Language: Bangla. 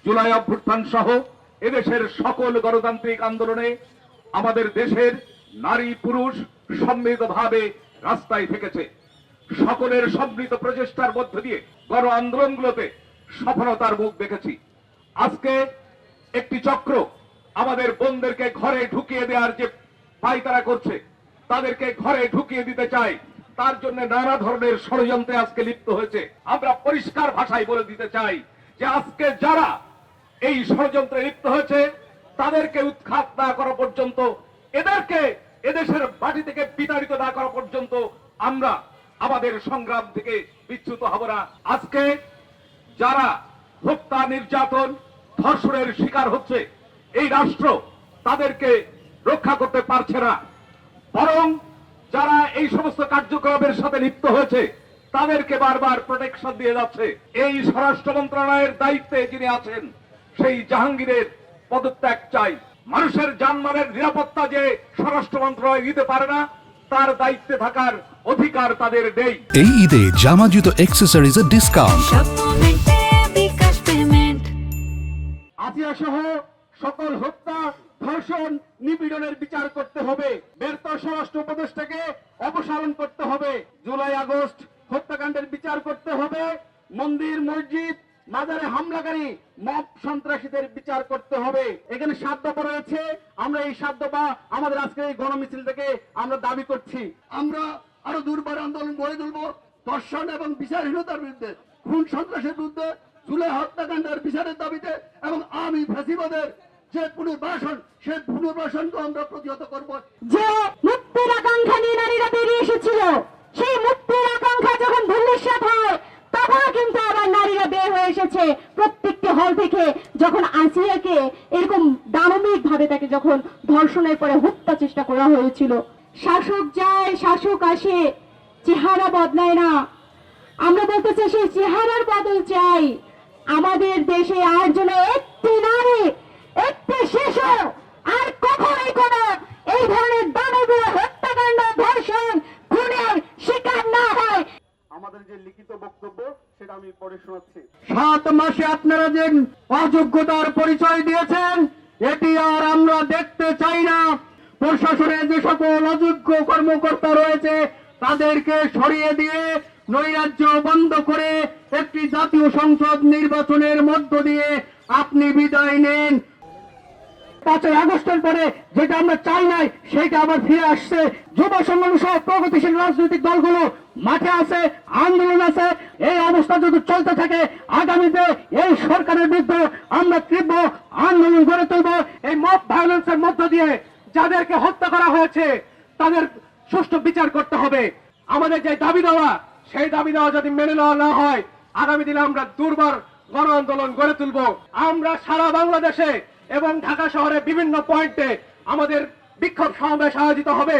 জুলাই অভ্যুত্থান সহ এদেশের সকল গণতান্ত্রিক আন্দোলনে আমাদের দেশের নারী পুরুষ সম্মিলিতভাবে রাস্তায় থেকেছে। সকলের সম্মিলিত প্রচেষ্টার মধ্য দিয়ে গণ আন্দোলনগুলোতে সফলতার মুখ দেখেছি। আজকে একটি চক্র আমাদের বোনদেরকে ঘরে ঢুকিয়ে দেওয়ার যে পায়তারা করছে, তাদেরকে ঘরে ঢুকিয়ে দিতে চায়, তার জন্য নানা ধরনের ষড়যন্ত্রে আজকে লিপ্ত হয়েছে। আমরা পরিষ্কার ভাষায় বলে দিতে চাই যে আজকে যারা এই ষড়যন্ত্রে লিপ্ত হয়েছে তাদেরকে উৎখাত না করা পর্যন্ত, এদেরকে এদেশের মাটি থেকে বিতাড়িত না করা পর্যন্ত আমরা আমাদের সংগ্রাম থেকে বিচ্যুত হব না। আজকে যারা হত্যা, নির্যাতন, ধর্ষণের শিকার হচ্ছে, এই রাষ্ট্র তাদেরকে রক্ষা করতে পারছে না, বরং যারা এই সমস্ত কার্যক্রমের সাথে লিপ্ত হয়েছে তাদেরকে বারবার প্রোটেকশন দিয়ে যাচ্ছে। এই স্বরাষ্ট্র মন্ত্রণালয়ের দায়িত্বে যিনি আছেন সেই জাহাঙ্গীরের পদত্যাগ চাই। মানুষের জানমালের নিরাপত্তা যে স্বরাষ্ট্র মন্ত্রণালয় দিতে পারে না, তার দায়িত্বে থাকার অধিকার তাদের নেই। এই ঈদে জামা জুতো অ্যাক্সেসরিজের ডিসকাউন্ট। আজিয়া সহ সকল হত্যা, ধর্ষণ, নিপীড়নের বিচার করতে হবে। ব্যর্থ স্বরাষ্ট্র উপদেষ্টাকে অপসারণ করতে হবে। জুলাই আগস্ট হত্যাকাণ্ডের বিচার করতে হবে। মন্দির, মসজিদ, মাজারে হামলাকারী মব সন্ত্রাসীদের বিচার করতে হবে। এখানে 7 দফা রয়েছে। আমরা এই 7 দফা আমাদের আজকের এই গণমিছিল থেকে আমরা দাবি করছি। আমরা আরো দুর্বার আন্দোলন গড়ে তুলব ধর্ষণ এবং বিচারহীনতার বিরুদ্ধে, খুন সন্ত্রাসের বিরুদ্ধে, জুলাই হত্যাকাণ্ডের বিচারের দাবিতে এবং আওয়ামী ফ্যাসিবাদের যে পুনর্বাসন, সেই পুনর্বাসনকে আমরা প্রতিহত করব। যে মুক্তির আকাঙ্ক্ষা নিয়ে নারীরা বেরিয়ে এসেছিল, সেই মুক্তির আকাঙ্ক্ষা যখন ধূলিসাৎ হয় তখন কিন্তু আবার নারীরা বের হয়ে এসেছে প্রত্যেকটি হল থেকে। যখন আসিয়াকে এরকম দানবিক ভাবে তাকে যখন ধর্ষণের পরে হত্যা চেষ্টা করা হয়েছিল, শাসক যায় শাসক আসে, চেহারা বদলায় না। আমরা বলতে চাই সেই চেহারার বদল চাই। আমাদের দেশে আর যেন একটি নারী, একটি শিশু আর কখনোই কোনো এই ধরনের দানবীয় হত্যাকাণ্ড, ধর্ষণ, খুনের শিকার না হয়। আমাদের যে লিখিত বক্তব্য সেটা আমি পড়ে শোনাচ্ছি। 7 মাসে আপনারা যে অযোগ্যতার পরিচয় দিয়েছেন, এটি আর আমরা দেখতে চাই না। প্রশাসনে যে সকল অযোগ্য কর্মকর্তা রয়েছে তাদেরকে সরিয়ে দিয়ে নৈরাজ্য বন্ধ করে একটি জাতীয় সংসদ নির্বাচনের মধ্য দিয়ে আপনি বিদায় নেন। 5 আগস্টের পরে যেটা আমরা চাই নাই সেটা আবার ফিরে আসছে। যুব সংগঠন সহ প্রগতিশীল রাজনৈতিক দলগুলো মাঠে আছে, আন্দোলন আছে। এই অবস্থা যদি চলতে থাকে আগামীতে এই সরকারের বিরুদ্ধে আমরা তীব্র আন্দোলন গড়ে তুলব। এই মব ভায়োলেন্সের মধ্য দিয়ে যাদেরকে হত্যা করা হয়েছে তাদের সুষ্ঠু বিচার করতে হবে। আমাদের যে দাবি দেওয়া, সেই দাবি দেওয়া যদি মেনে নেওয়া না হয়, আগামী দিনে আমরা দুর্বার গণ আন্দোলন গড়ে তুলব। আমরা সারা বাংলাদেশে এবং ঢাকা শহরে বিভিন্ন পয়েন্টে আমাদের বিক্ষোভ সমাবেশ আয়োজিত হবে।